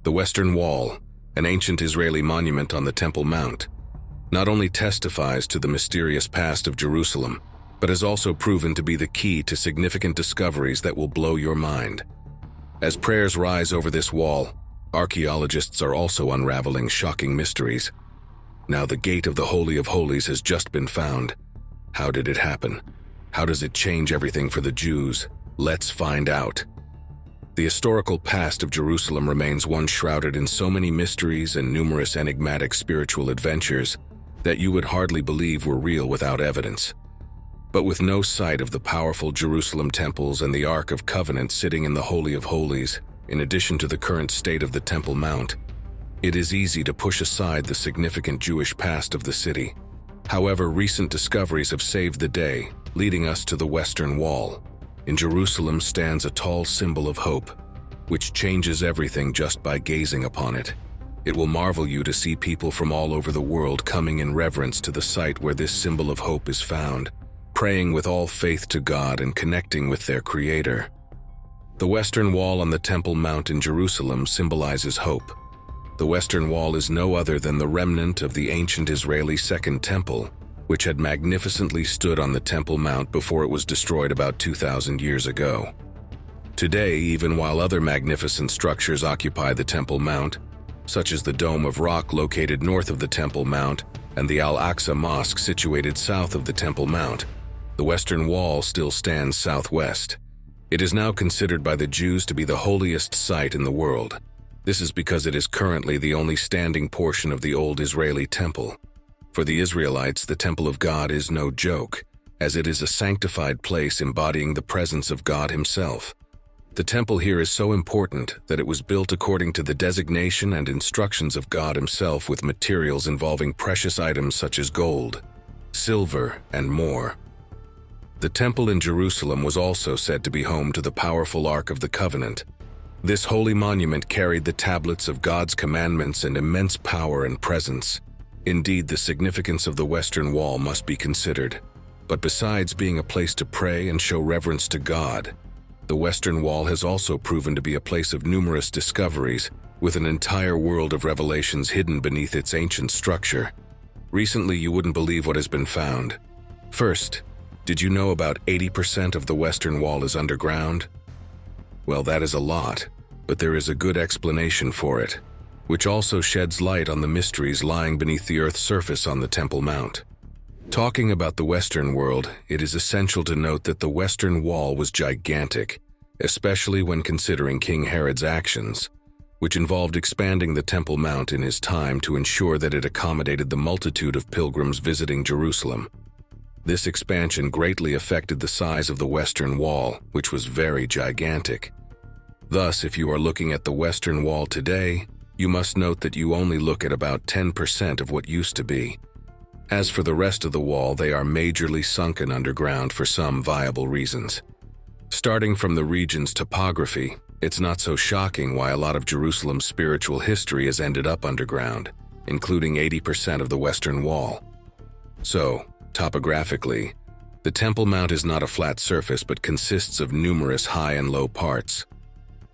The Western Wall, an ancient Israeli monument on the Temple Mount, not only testifies to the mysterious past of Jerusalem, but has also proven to be the key to significant discoveries that will blow your mind. As prayers rise over this wall, archaeologists are also unraveling shocking mysteries. Now the gate of the Holy of Holies has just been found. How did it happen? How does it change everything for the Jews? Let's find out. The historical past of Jerusalem remains one shrouded in so many mysteries and numerous enigmatic spiritual adventures that you would hardly believe were real without evidence. But with no sight of the powerful Jerusalem temples and the Ark of Covenant sitting in the Holy of Holies, in addition to the current state of the Temple Mount, it is easy to push aside the significant Jewish past of the city. However, recent discoveries have saved the day, leading us to the Western Wall. In Jerusalem stands a tall symbol of hope, which changes everything just by gazing upon it. It will marvel you to see people from all over the world coming in reverence to the site where this symbol of hope is found, praying with all faith to God and connecting with their Creator. The Western Wall on the Temple Mount in Jerusalem symbolizes hope. The Western Wall is no other than the remnant of the ancient Israeli Second Temple, which had magnificently stood on the Temple Mount before it was destroyed about 2,000 years ago. Today, even while other magnificent structures occupy the Temple Mount, such as the Dome of Rock located north of the Temple Mount and the Al-Aqsa Mosque situated south of the Temple Mount, the Western Wall still stands southwest. It is now considered by the Jews to be the holiest site in the world. This is because it is currently the only standing portion of the old Israeli temple. For the Israelites, the temple of God is no joke, as it is a sanctified place embodying the presence of God Himself. The temple here is so important that it was built according to the designation and instructions of God Himself, with materials involving precious items such as gold, silver, and more. The temple in Jerusalem was also said to be home to the powerful Ark of the Covenant. This holy monument carried the tablets of God's commandments and immense power and presence. Indeed, the significance of the Western Wall must be considered. But besides being a place to pray and show reverence to God, the Western Wall has also proven to be a place of numerous discoveries, with an entire world of revelations hidden beneath its ancient structure. Recently, you wouldn't believe what has been found. First, did you know about 80% of the Western Wall is underground? Well, that is a lot, but there is a good explanation for it, which also sheds light on the mysteries lying beneath the Earth's surface on the Temple Mount. Talking about the Western world, it is essential to note that the Western Wall was gigantic, especially when considering King Herod's actions, which involved expanding the Temple Mount in his time to ensure that it accommodated the multitude of pilgrims visiting Jerusalem. This expansion greatly affected the size of the Western Wall, which was very gigantic. Thus, if you are looking at the Western Wall today, you must note that you only look at about 10% of what used to be. As for the rest of the wall, they are majorly sunken underground for some viable reasons. Starting from the region's topography, it's not so shocking why a lot of Jerusalem's spiritual history has ended up underground, including 80% of the Western Wall. So, topographically, the Temple Mount is not a flat surface but consists of numerous high and low parts.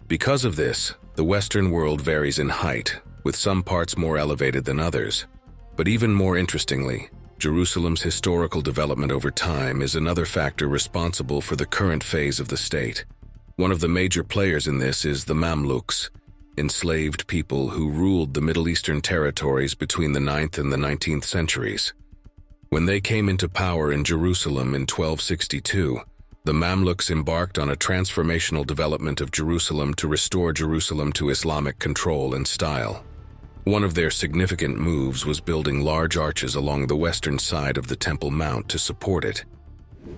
Because of this, the Western world varies in height, with some parts more elevated than others. But even more interestingly, Jerusalem's historical development over time is another factor responsible for the current phase of the state. One of the major players in this is the Mamluks, enslaved people who ruled the Middle Eastern territories between the 9th and the 19th centuries. When they came into power in Jerusalem in 1262, the Mamluks embarked on a transformational development of Jerusalem to restore Jerusalem to Islamic control and style. One of their significant moves was building large arches along the western side of the Temple Mount to support it.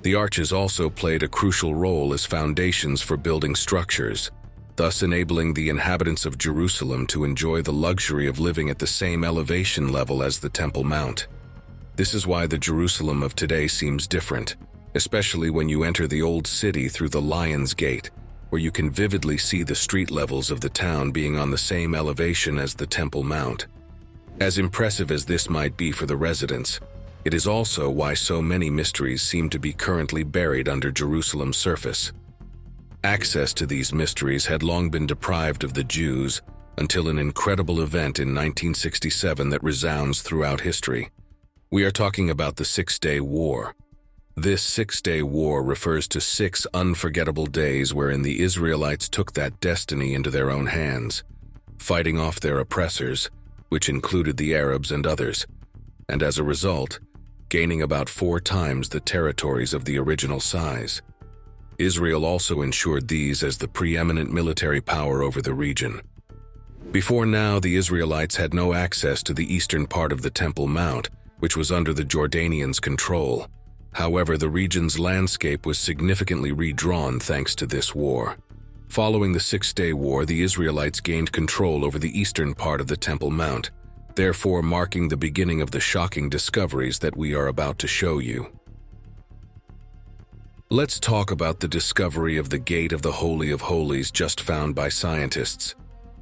The arches also played a crucial role as foundations for building structures, thus enabling the inhabitants of Jerusalem to enjoy the luxury of living at the same elevation level as the Temple Mount. This is why the Jerusalem of today seems different, especially when you enter the old city through the Lion's Gate, where you can vividly see the street levels of the town being on the same elevation as the Temple Mount. As impressive as this might be for the residents, it is also why so many mysteries seem to be currently buried under Jerusalem's surface. Access to these mysteries had long been deprived of the Jews until an incredible event in 1967 that resounds throughout history. We are talking about the Six-Day War. This Six-Day War refers to 6 unforgettable days wherein the Israelites took that destiny into their own hands, fighting off their oppressors, which included the Arabs and others, and as a result, gaining about 4 times the territories of the original size. Israel also ensured these as the preeminent military power over the region. Before now, the Israelites had no access to the eastern part of the Temple Mount, which was under the Jordanians' control. However, the region's landscape was significantly redrawn thanks to this war. Following the Six-Day War, the Israelites gained control over the eastern part of the Temple Mount, therefore marking the beginning of the shocking discoveries that we are about to show you. Let's talk about the discovery of the Gate of the Holy of Holies just found by scientists.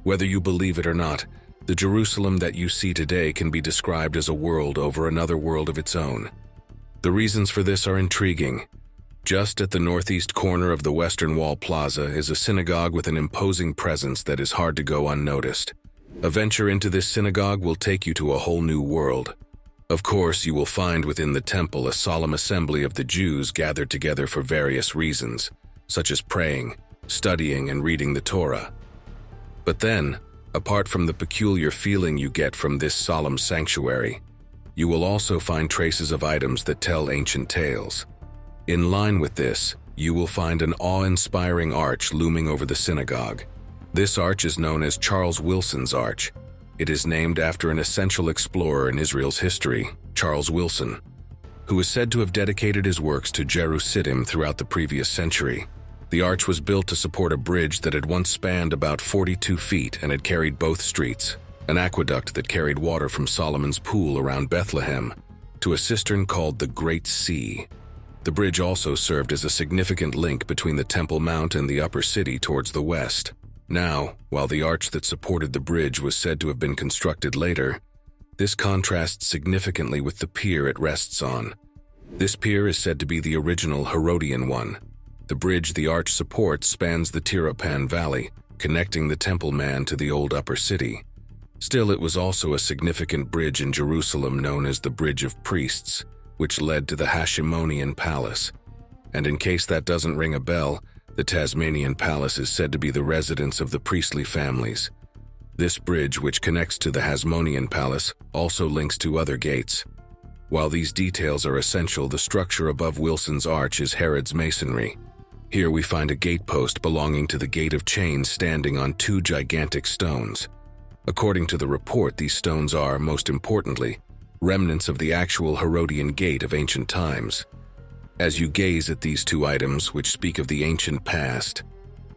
Whether you believe it or not, the Jerusalem that you see today can be described as a world over another world of its own. The reasons for this are intriguing. Just at the northeast corner of the Western Wall Plaza is a synagogue with an imposing presence that is hard to go unnoticed. A venture into this synagogue will take you to a whole new world. Of course, you will find within the temple a solemn assembly of the Jews gathered together for various reasons, such as praying, studying, and reading the Torah. But then, apart from the peculiar feeling you get from this solemn sanctuary, you will also find traces of items that tell ancient tales. In line with this, you will find an awe-inspiring arch looming over the synagogue. This arch is known as Charles Wilson's Arch. It is named after an essential explorer in Israel's history, Charles Wilson, who is said to have dedicated his works to Jerusalem throughout the previous century. The arch was built to support a bridge that had once spanned about 42 feet and had carried both streets, an aqueduct that carried water from Solomon's pool around Bethlehem to a cistern called the Great Sea. The bridge also served as a significant link between the Temple Mount and the upper city towards the west. Now, while the arch that supported the bridge was said to have been constructed later, this contrasts significantly with the pier it rests on. This pier is said to be the original Herodian one. The bridge the arch supports spans the Tirapan Valley, connecting the Temple Mount to the old upper city. Still, it was also a significant bridge in Jerusalem known as the Bridge of Priests, which led to the Hashemonian Palace. And in case that doesn't ring a bell, the Tasmanian Palace is said to be the residence of the priestly families. This bridge, which connects to the Hasmonean Palace, also links to other gates. While these details are essential, the structure above Wilson's Arch is Herod's masonry. Here we find a gatepost belonging to the Gate of Chains standing on 2 gigantic stones. According to the report, these stones are, most importantly, remnants of the actual Herodian gate of ancient times. As you gaze at these 2 items, which speak of the ancient past,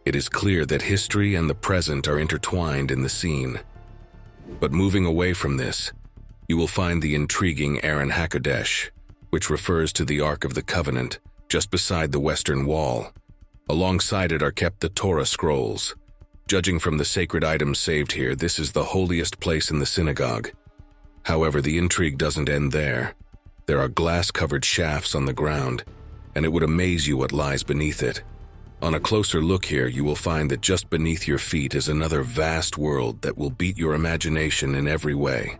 it is clear that history and the present are intertwined in the scene. But moving away from this, you will find the intriguing Aron HaKodesh, which refers to the Ark of the Covenant, just beside the Western Wall. Alongside it are kept the Torah scrolls. Judging from the sacred items saved here, this is the holiest place in the synagogue. However, the intrigue doesn't end there. There are glass-covered shafts on the ground, and it would amaze you what lies beneath it. On a closer look here, you will find that just beneath your feet is another vast world that will beat your imagination in every way.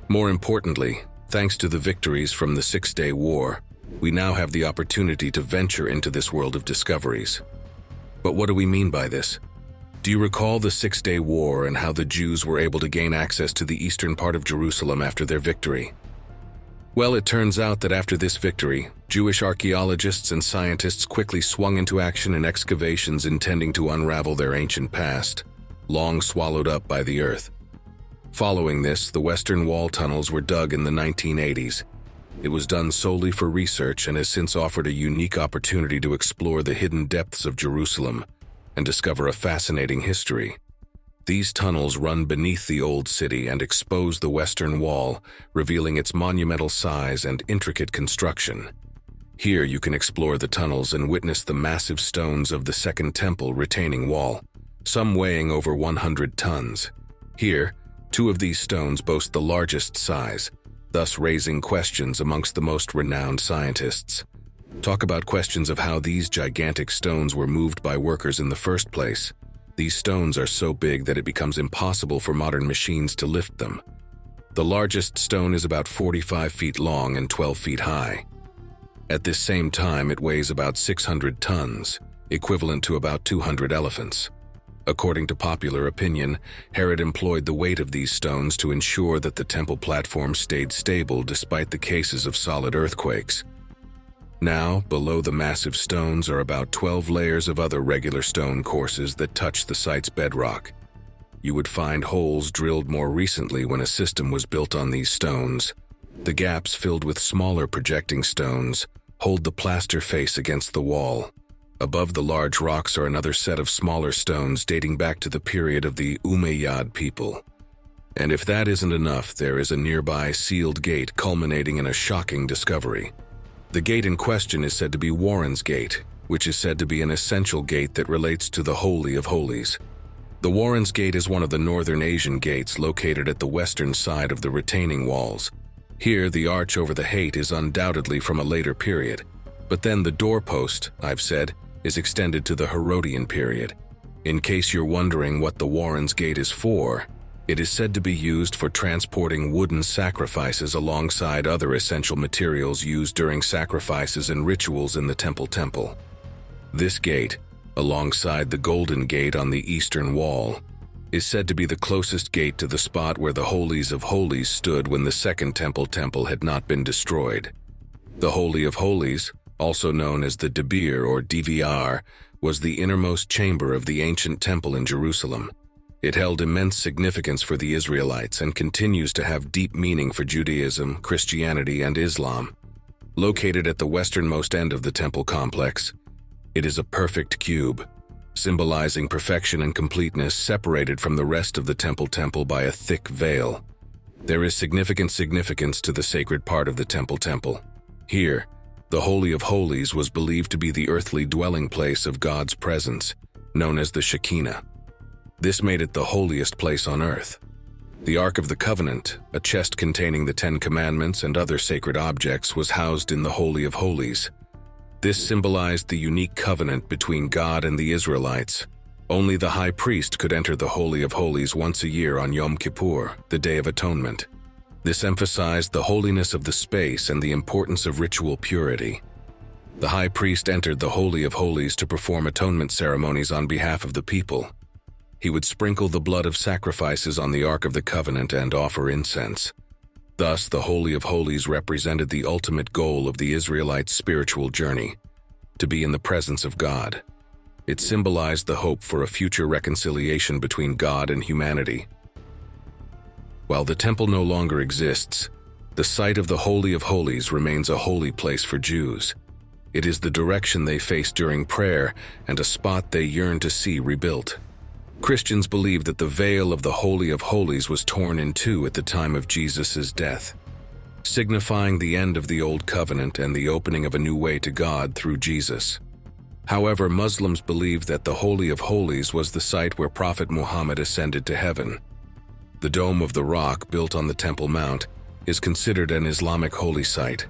More importantly, thanks to the victories from the Six-Day War, we now have the opportunity to venture into this world of discoveries. But what do we mean by this? Do you recall the Six-Day War and how the Jews were able to gain access to the eastern part of Jerusalem after their victory? Well, it turns out that after this victory, Jewish archaeologists and scientists quickly swung into action in excavations intending to unravel their ancient past, long swallowed up by the earth. Following this, the Western Wall tunnels were dug in the 1980s. It was done solely for research and has since offered a unique opportunity to explore the hidden depths of Jerusalem and discover a fascinating history. These tunnels run beneath the old city and expose the Western Wall, revealing its monumental size and intricate construction. Here you can explore the tunnels and witness the massive stones of the Second Temple retaining wall, some weighing over 100 tons. Here, 2 of these stones boast the largest size, thus raising questions amongst the most renowned scientists. Talk about questions of how these gigantic stones were moved by workers in the first place. These stones are so big that it becomes impossible for modern machines to lift them. The largest stone is about 45 feet long and 12 feet high. At this same time, it weighs about 600 tons, equivalent to about 200 elephants. According to popular opinion, Herod employed the weight of these stones to ensure that the temple platform stayed stable despite the cases of solid earthquakes. Now, below the massive stones are about 12 layers of other regular stone courses that touch the site's bedrock. You would find holes drilled more recently when a system was built on these stones. The gaps, filled with smaller projecting stones, hold the plaster face against the wall. Above the large rocks are another set of smaller stones dating back to the period of the Umayyad people. And if that isn't enough, there is a nearby sealed gate culminating in a shocking discovery. The gate in question is said to be Warren's Gate, which is said to be an essential gate that relates to the Holy of Holies. The Warren's Gate is one of the Northern Asian gates located at the western side of the retaining walls. Here, the arch over the Hate is undoubtedly from a later period, but then the doorpost, I've said, is extended to the Herodian period. In case you're wondering what the Warren's Gate is for, it is said to be used for transporting wooden sacrifices alongside other essential materials used during sacrifices and rituals in the temple. This gate, alongside the Golden Gate on the eastern wall, is said to be the closest gate to the spot where the Holies of Holies stood when the Second Temple had not been destroyed. The Holy of Holies, also known as the Debir or DVR, was the innermost chamber of the ancient temple in Jerusalem. It held immense significance for the Israelites and continues to have deep meaning for Judaism, Christianity, and Islam. Located at the westernmost end of the temple complex, it is a perfect cube, symbolizing perfection and completeness, separated from the rest of the temple by a thick veil. There is significant significance to the sacred part of the temple. Here, the Holy of Holies was believed to be the earthly dwelling place of God's presence, known as the Shekinah. This made it the holiest place on earth. The Ark of the Covenant, a chest containing the 10 Commandments and other sacred objects, was housed in the Holy of Holies. This symbolized the unique covenant between God and the Israelites. Only the high priest could enter the Holy of Holies once a year on Yom Kippur, the Day of Atonement. This emphasized the holiness of the space and the importance of ritual purity. The high priest entered the Holy of Holies to perform atonement ceremonies on behalf of the people. He would sprinkle the blood of sacrifices on the Ark of the Covenant and offer incense. Thus, the Holy of Holies represented the ultimate goal of the Israelites' spiritual journey, to be in the presence of God. It symbolized the hope for a future reconciliation between God and humanity. While the temple no longer exists, the site of the Holy of Holies remains a holy place for Jews. It is the direction they face during prayer and a spot they yearn to see rebuilt. Christians believe that the veil of the Holy of Holies was torn in two at the time of Jesus' death, signifying the end of the Old Covenant and the opening of a new way to God through Jesus. However, Muslims believe that the Holy of Holies was the site where Prophet Muhammad ascended to heaven. The Dome of the Rock, built on the Temple Mount, is considered an Islamic holy site.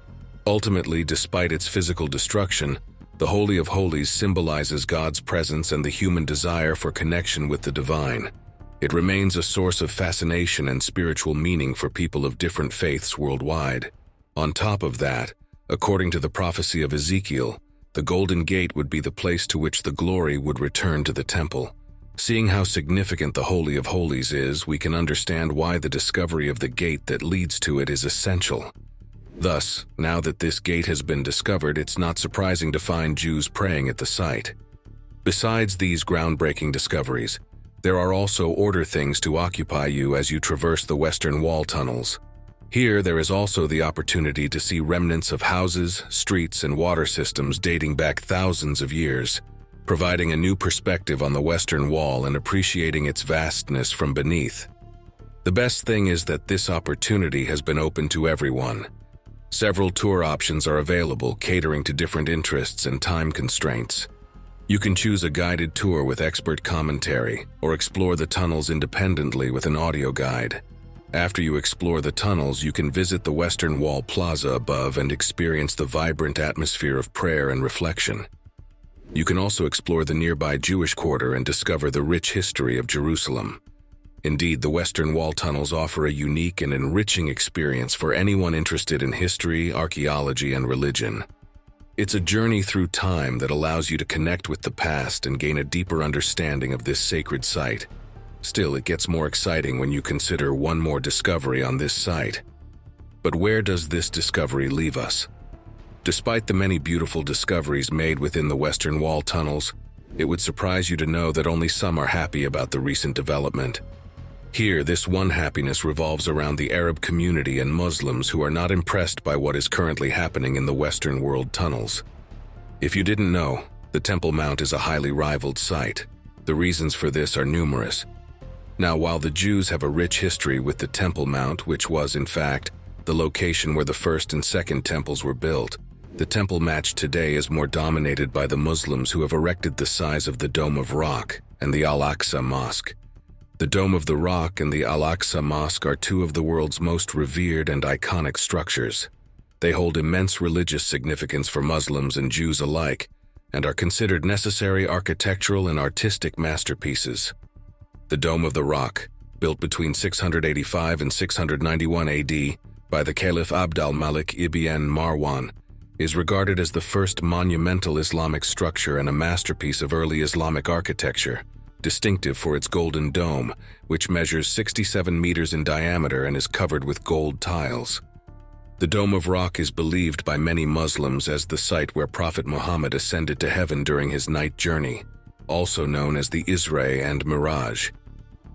Ultimately, despite its physical destruction, the Holy of Holies symbolizes God's presence and the human desire for connection with the divine. It remains a source of fascination and spiritual meaning for people of different faiths worldwide. On top of that, according to the prophecy of Ezekiel, the Golden Gate would be the place to which the glory would return to the temple. Seeing how significant the Holy of Holies is, we can understand why the discovery of the gate that leads to it is essential. Thus, now that this gate has been discovered, it's not surprising to find Jews praying at the site. Besides these groundbreaking discoveries, there are also order things to occupy you as you traverse the Western Wall tunnels. Here, there is also the opportunity to see remnants of houses, streets, and water systems dating back thousands of years, providing a new perspective on the Western Wall and appreciating its vastness from beneath. The best thing is that this opportunity has been open to everyone. Several tour options are available, catering to different interests and time constraints. You can choose a guided tour with expert commentary, or explore the tunnels independently with an audio guide. After you explore the tunnels, you can visit the Western Wall Plaza above and experience the vibrant atmosphere of prayer and reflection. You can also explore the nearby Jewish quarter and discover the rich history of Jerusalem. Indeed, the Western Wall tunnels offer a unique and enriching experience for anyone interested in history, archaeology, and religion. It's a journey through time that allows you to connect with the past and gain a deeper understanding of this sacred site. Still, it gets more exciting when you consider one more discovery on this site. But where does this discovery leave us? Despite the many beautiful discoveries made within the Western Wall tunnels, it would surprise you to know that only some are happy about the recent development. Here, this unhappiness revolves around the Arab community and Muslims who are not impressed by what is currently happening in the Western World tunnels. If you didn't know, the Temple Mount is a highly rivaled site. The reasons for this are numerous. Now, while the Jews have a rich history with the Temple Mount, which was, in fact, the location where the first and second temples were built, the Temple Mount today is more dominated by the Muslims who have erected the size of the Dome of Rock and the Al-Aqsa Mosque. The Dome of the Rock and the Al-Aqsa Mosque are two of the world's most revered and iconic structures. They hold immense religious significance for Muslims and Jews alike, and are considered necessary architectural and artistic masterpieces. The Dome of the Rock, built between 685 and 691 AD by the Caliph Abd al-Malik ibn Marwan, is regarded as the first monumental Islamic structure and a masterpiece of early Islamic architecture, distinctive for its golden dome, which measures 67 meters in diameter and is covered with gold tiles. The Dome of Rock is believed by many Muslims as the site where Prophet Muhammad ascended to heaven during his night journey, also known as the Isra and Miraj.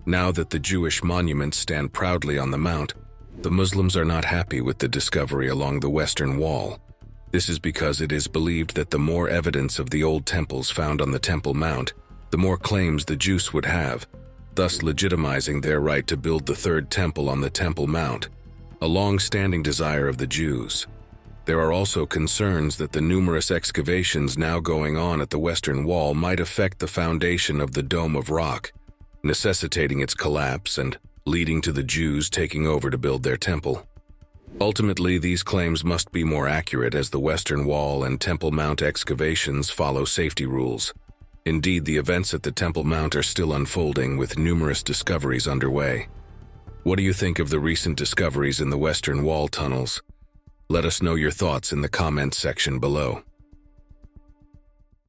Now that the Jewish monuments stand proudly on the mount, the Muslims are not happy with the discovery along the Western Wall. This is because it is believed that the more evidence of the old temples found on the Temple Mount, the more claims the Jews would have, thus legitimizing their right to build the third temple on the Temple Mount, a long-standing desire of the Jews. There are also concerns that the numerous excavations now going on at the Western Wall might affect the foundation of the Dome of Rock, necessitating its collapse and leading to the Jews taking over to build their temple. Ultimately, these claims must be more accurate as the Western Wall and Temple Mount excavations follow safety rules. Indeed, the events at the Temple Mount are still unfolding with numerous discoveries underway. What do you think of the recent discoveries in the Western Wall tunnels? Let us know your thoughts in the comments section below.